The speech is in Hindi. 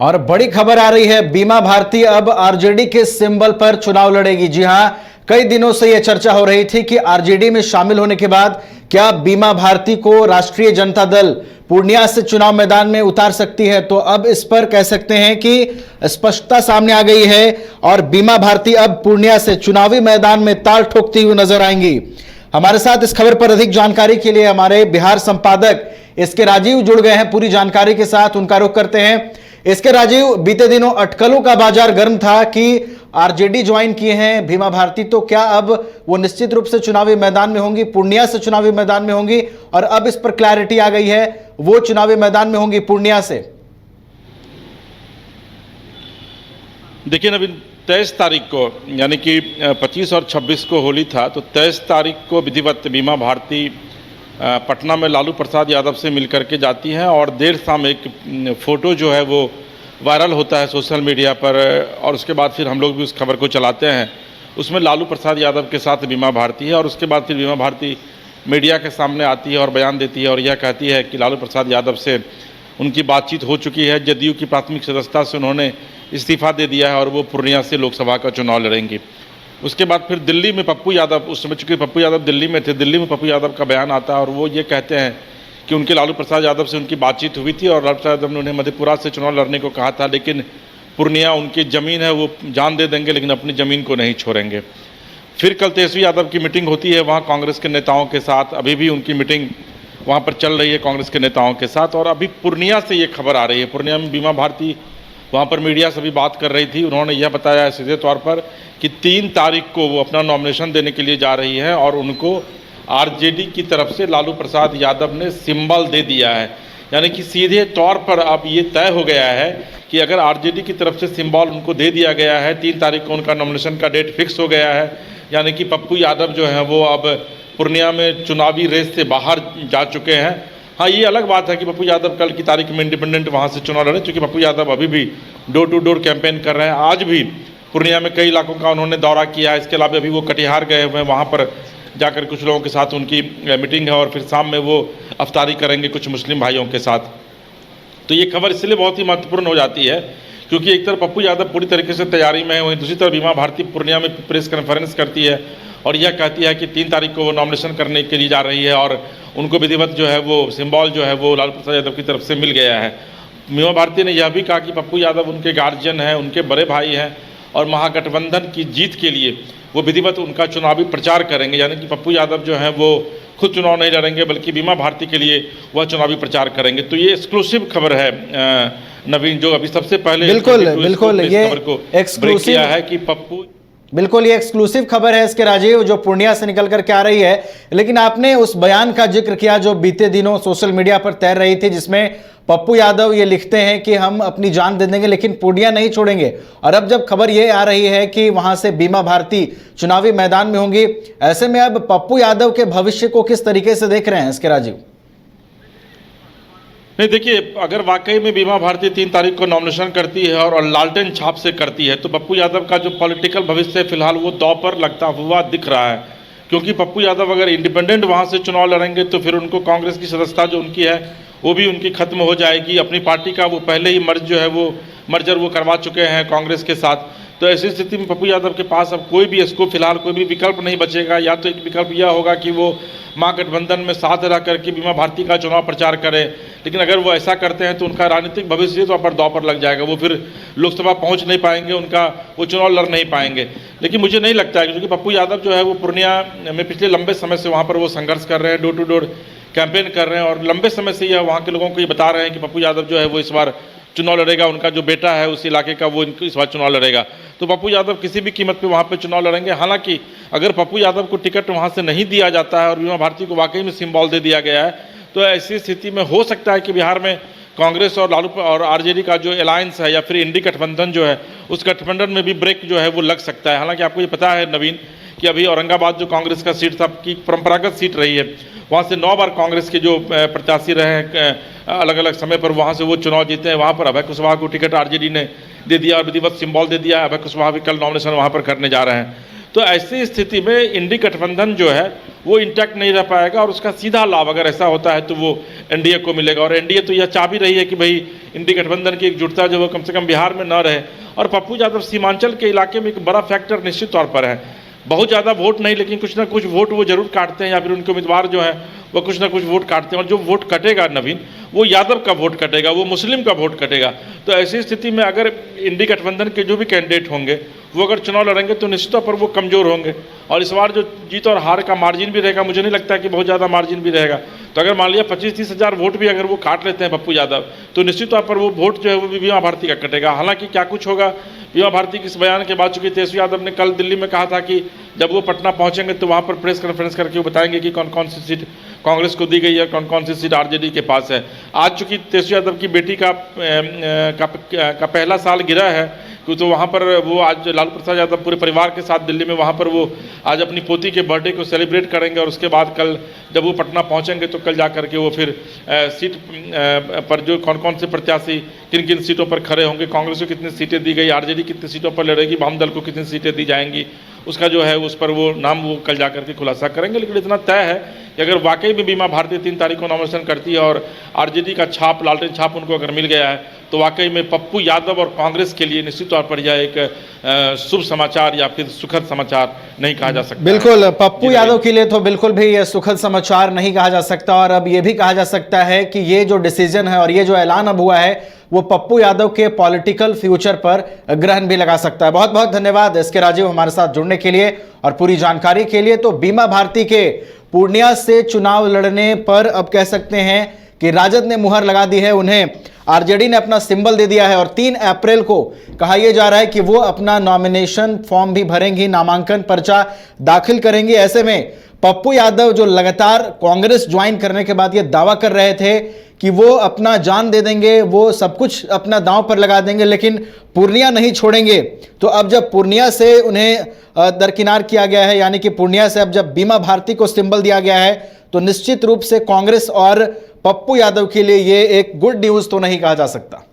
और बड़ी खबर आ रही है, बीमा भारती अब आरजेडी के सिंबल पर चुनाव लड़ेगी। जी हां, कई दिनों से यह चर्चा हो रही थी कि आरजेडी में शामिल होने के बाद क्या बीमा भारती को राष्ट्रीय जनता दल पूर्णिया से चुनाव मैदान में उतार सकती है। तो अब इस पर कह सकते हैं कि स्पष्टता सामने आ गई है और बीमा भारती अब पूर्णिया से चुनावी मैदान में ताल ठोकती हुई नजर आएंगी। हमारे साथ इस खबर पर अधिक जानकारी के लिए हमारे बिहार संपादक इसके राजीव जुड़ गए हैं। पूरी जानकारी के साथ उनका रुख करते हैं। इसके राजीव, बीते दिनों अटकलों का बाजार गर्म था कि आरजेडी ज्वाइन किए हैं बीमा भारती, तो क्या अब वो निश्चित रूप से चुनावी मैदान में होंगी, पूर्णिया से चुनावी मैदान में होंगी, और अब इस पर क्लैरिटी आ गई है, वो चुनावी मैदान में होंगी पूर्णिया से। देखिए नवीन, 23 तारीख को यानी कि 25 और 26 को होली था, तो 23 तारीख को विधिवत बीमा भारती पटना में लालू प्रसाद यादव से मिलकर के जाती हैं और देर शाम एक फ़ोटो जो है वो वायरल होता है सोशल मीडिया पर, और उसके बाद फिर हम लोग भी उस खबर को चलाते हैं। उसमें लालू प्रसाद यादव के साथ बीमा भारती है और उसके बाद फिर बीमा भारती मीडिया के सामने आती है और बयान देती है और यह कहती है कि लालू प्रसाद यादव से उनकी बातचीत हो चुकी है, जदयू की प्राथमिक सदस्यता से उन्होंने इस्तीफ़ा दे दिया है और वो पूर्णिया से लोकसभा का चुनाव लड़ेंगी। उसके बाद फिर दिल्ली में पप्पू यादव, उस समय चूँकि पप्पू यादव दिल्ली में थे, दिल्ली में पप्पू यादव का बयान आता है और वो ये कहते हैं कि उनके लालू प्रसाद यादव से उनकी बातचीत हुई थी और लालू प्रसाद यादव ने उन्हें मधेपुरा से चुनाव लड़ने को कहा था, लेकिन पूर्णिया उनकी ज़मीन है, वो जान दे देंगे लेकिन अपनी ज़मीन को नहीं छोड़ेंगे। फिर कल तेजस्वी यादव की मीटिंग होती है वहाँ कांग्रेस के नेताओं के साथ, अभी भी उनकी मीटिंग वहाँ पर चल रही है कांग्रेस के नेताओं के साथ। और अभी पूर्णिया से ये खबर आ रही है, पूर्णिया में बीमा भारती वहाँ पर मीडिया से भी बात कर रही थी। उन्होंने यह बताया सीधे तौर पर कि 3 तारीख को वो अपना नॉमिनेशन देने के लिए जा रही है और उनको आरजेडी की तरफ से लालू प्रसाद यादव ने सिंबल दे दिया है। यानी कि सीधे तौर पर अब ये तय हो गया है कि अगर आरजेडी की तरफ से सिंबल उनको दे दिया गया है, 3 तारीख को उनका नॉमिनेशन का डेट फिक्स हो गया है, यानी कि पप्पू यादव जो हैं वो अब पूर्णिया में चुनावी रेस से बाहर जा चुके हैं। हाँ, ये अलग बात है कि पप्पू यादव कल की तारीख में इंडिपेंडेंट वहाँ से चुनाव लड़े, क्योंकि पप्पू यादव अभी भी डोर टू डोर कैंपेन कर रहे हैं। आज भी पूर्णिया में कई इलाकों का उन्होंने दौरा किया है। इसके अलावा अभी वो कटिहार गए हुए हैं, वहाँ पर जाकर कुछ लोगों के साथ उनकी मीटिंग है और फिर शाम में वो अफ्तारी करेंगे कुछ मुस्लिम भाइयों के साथ। तो ये खबर इसलिए बहुत ही महत्वपूर्ण हो जाती है क्योंकि एक तरफ पप्पू यादव पूरी तरीके से तैयारी में है, वहीं दूसरी तरफ बीमा भारती पूर्णिया में प्रेस कॉन्फ्रेंस करती है और यह कहती है कि 3 तारीख को वो नॉमिनेशन करने के लिए जा रही है और उनको विधिवत जो है वो सिंबल जो है वो लालू प्रसाद यादव की तरफ से मिल गया है। बीमा भारती ने यह भी कहा कि पप्पू यादव उनके गार्जियन हैं, उनके बड़े भाई हैं और महागठबंधन की जीत के लिए वो विधिवत उनका चुनावी प्रचार करेंगे। यानी कि पप्पू यादव जो हैं वो खुद चुनाव नहीं लड़ेंगे बल्कि बीमा भारती के लिए वह चुनावी प्रचार करेंगे। तो ये एक्सक्लूसिव खबर है नवीन, जो अभी सबसे पहले बिल्कुल ये खबर को एक्सक्लूसिव किया है कि पप्पू, बिल्कुल ये एक्सक्लूसिव खबर है इसके राजीव, जो पूर्णिया से निकल कर के आ रही है। लेकिन आपने उस बयान का जिक्र किया जो बीते दिनों सोशल मीडिया पर तैर रही थी, जिसमें पप्पू यादव ये लिखते हैं कि हम अपनी जान दे देंगे लेकिन पूर्णिया नहीं छोड़ेंगे। और अब जब खबर ये आ रही है कि वहां से बीमा भारती चुनावी मैदान में होंगी, ऐसे में अब पप्पू यादव के भविष्य को किस तरीके से देख रहे हैं इसके राजीव? नहीं, देखिए, अगर वाकई में बीमा भारती 3 तारीख को नॉमिनेशन करती है और लालटेन छाप से करती है तो पप्पू यादव का जो पॉलिटिकल भविष्य है फिलहाल वो दांव पर लगता हुआ दिख रहा है। क्योंकि पप्पू यादव अगर इंडिपेंडेंट वहाँ से चुनाव लड़ेंगे तो फिर उनको कांग्रेस की सदस्यता जो उनकी है वो भी उनकी खत्म हो जाएगी। अपनी पार्टी का वो पहले ही मर्जर वो करवा चुके हैं कांग्रेस के साथ। तो ऐसी स्थिति में पप्पू यादव के पास अब कोई भी इसको फिलहाल कोई भी विकल्प नहीं बचेगा। या तो एक विकल्प यह होगा कि वो महागठबंधन में साथ रह करके बीमा भारती का चुनाव प्रचार करें, लेकिन अगर वो ऐसा करते हैं तो उनका राजनीतिक भविष्य तो पर दांव पर लग जाएगा। वो फिर लोकसभा पहुंच नहीं पाएंगे, उनका वो चुनाव लड़ नहीं पाएंगे। लेकिन मुझे नहीं लगता है, क्योंकि पप्पू यादव जो है वो पूर्णिया में पिछले लंबे समय से वहाँ पर वो संघर्ष कर रहे हैं, डोर टू डोर कैंपेन कर रहे हैं और लंबे समय से यह वहाँ के लोगों को ये बता रहे हैं कि पप्पू यादव जो है वो इस बार चुनाव लड़ेगा, उनका जो बेटा है उस इलाके का वो इस बार चुनाव लड़ेगा। तो पप्पू यादव किसी भी कीमत पे वहाँ पे चुनाव लड़ेंगे। हालांकि अगर पप्पू यादव को टिकट वहाँ से नहीं दिया जाता है और बीमा भारती को वाकई में सिंबल दे दिया गया है तो ऐसी स्थिति में हो सकता है कि बिहार में कांग्रेस और लालू और आरजेडी का जो अलायंस है या फिर इंडी गठबंधन जो है उस गठबंधन में भी ब्रेक जो है वो लग सकता है। हालांकि आपको ये पता है नवीन कि अभी औरंगाबाद जो कांग्रेस का सीट था की परंपरागत सीट रही है, वहाँ से 9 बार कांग्रेस के जो प्रत्याशी रहे हैं अलग अलग समय पर वहाँ से वो चुनाव जीते हैं। वहाँ पर अभय कुशवाहा को टिकट आरजेडी ने दे दिया और विधिवत सिंबल दे दिया। अभय कुशवाहा भी कल नॉमिनेशन वहाँ पर करने जा रहे हैं। तो ऐसी स्थिति में इंडी गठबंधन जो है वो इंटैक्ट नहीं रह पाएगा और उसका सीधा लाभ अगर ऐसा होता है तो वो एनडीए को मिलेगा। और एनडीए तो यह चाह भी रही है कि भाई इंडी गठबंधन की एकजुटता जो वो कम से कम बिहार में न रहे। और पप्पू यादव सीमांचल के इलाके में एक बड़ा फैक्टर निश्चित तौर पर है। बहुत ज़्यादा वोट नहीं, लेकिन कुछ ना कुछ वोट वो जरूर काटते हैं, या फिर उनके उम्मीदवार जो है वो कुछ ना कुछ वोट काटते हैं। और जो वोट कटेगा नवीन, वो यादव का वोट कटेगा, वो मुस्लिम का वोट कटेगा। तो ऐसी स्थिति में अगर इंडी गठबंधन के जो भी कैंडिडेट होंगे वो अगर चुनाव लड़ेंगे तो निश्चित तौर पर वो कमज़ोर होंगे। और इस बार जो जीत और हार का मार्जिन भी रहेगा, मुझे नहीं लगता कि बहुत ज़्यादा मार्जिन भी रहेगा। तो अगर मान लिया 25-30 हज़ार वोट भी अगर वो काट लेते हैं पप्पू यादव, तो निश्चित तौर पर वो वोट जो है वो भी बीमा भारती का कटेगा। हालांकि क्या कुछ होगा बीमा भारती के इस बयान के बाद, चूंकि तेजस्वी यादव ने कल दिल्ली में कहा था कि जब वो पटना पहुंचेंगे तो वहां पर प्रेस कॉन्फ्रेंस करके वो बताएंगे कि कौन कौन सी सीट कांग्रेस को दी गई है, कौन कौन सी सीट आरजेडी के पास है। आज चूंकि तेजस्वी यादव की बेटी का पहला साल गिरा है, तो वहाँ पर वो आज लालू प्रसाद यादव पूरे परिवार के साथ दिल्ली में वहाँ पर वो आज अपनी पोती के बर्थडे को सेलिब्रेट करेंगे। और उसके बाद कल जब वो पटना पहुँचेंगे तो कल जा करके वो फिर सीट पर जो कौन कौन से प्रत्याशी किन किन सीटों पर खड़े होंगे, कांग्रेस को कितनी सीटें दी गई, आरजेडी कितनी सीटों पर लड़ेगी, वाम दल को कितनी सीटें दी जाएंगी, उसका जो है उस पर वो नाम वो कल जा करके खुलासा करेंगे। लेकिन इतना तय है कि अगर वाकई में बीमा भारती 3 तारीख को नॉमिनेशन करती है और आरजेडी का छाप, लालटेन छाप उनको अगर मिल गया है, तो वाकई में पप्पू यादव और कांग्रेस के लिए निश्चित तौर पर यह एक शुभ समाचार या फिर सुखद समाचार नहीं कहा जा सकता। बिल्कुल, पप्पू यादव के लिए तो बिल्कुल भी यह सुखद समाचार नहीं कहा जा सकता। और अब यह भी कहा जा सकता है कि ये जो डिसीजन है और ये जो ऐलान अब हुआ है वो पप्पू यादव के पॉलिटिकल फ्यूचर पर ग्रहण भी लगा सकता है। बहुत बहुत धन्यवाद एसके राजीव हमारे साथ जुड़ने के लिए और पूरी जानकारी के लिए। तो बीमा भारती के पूर्णिया से चुनाव लड़ने पर अब कह सकते हैं कि राजद ने मुहर लगा दी है, उन्हें आरजेडी ने अपना सिंबल दे दिया है और 3 अप्रैल को कहा यह जा रहा है कि वो अपना नॉमिनेशन फॉर्म भी भरेंगी, नामांकन पर्चा दाखिल करेंगी। ऐसे में पप्पू यादव जो लगातार कांग्रेस ज्वाइन करने के बाद ये दावा कर रहे थे कि वो अपना जान दे देंगे, वो सब कुछ अपना दांव पर लगा देंगे, लेकिन पूर्णिया नहीं छोड़ेंगे। तो अब जब पूर्णिया से उन्हें दरकिनार किया गया है, यानी कि पूर्णिया से अब जब बीमा भारती को सिंबल दिया गया है, तो निश्चित रूप से कांग्रेस और पप्पू यादव के लिए ये एक गुड न्यूज़ तो नहीं कहा जा सकता।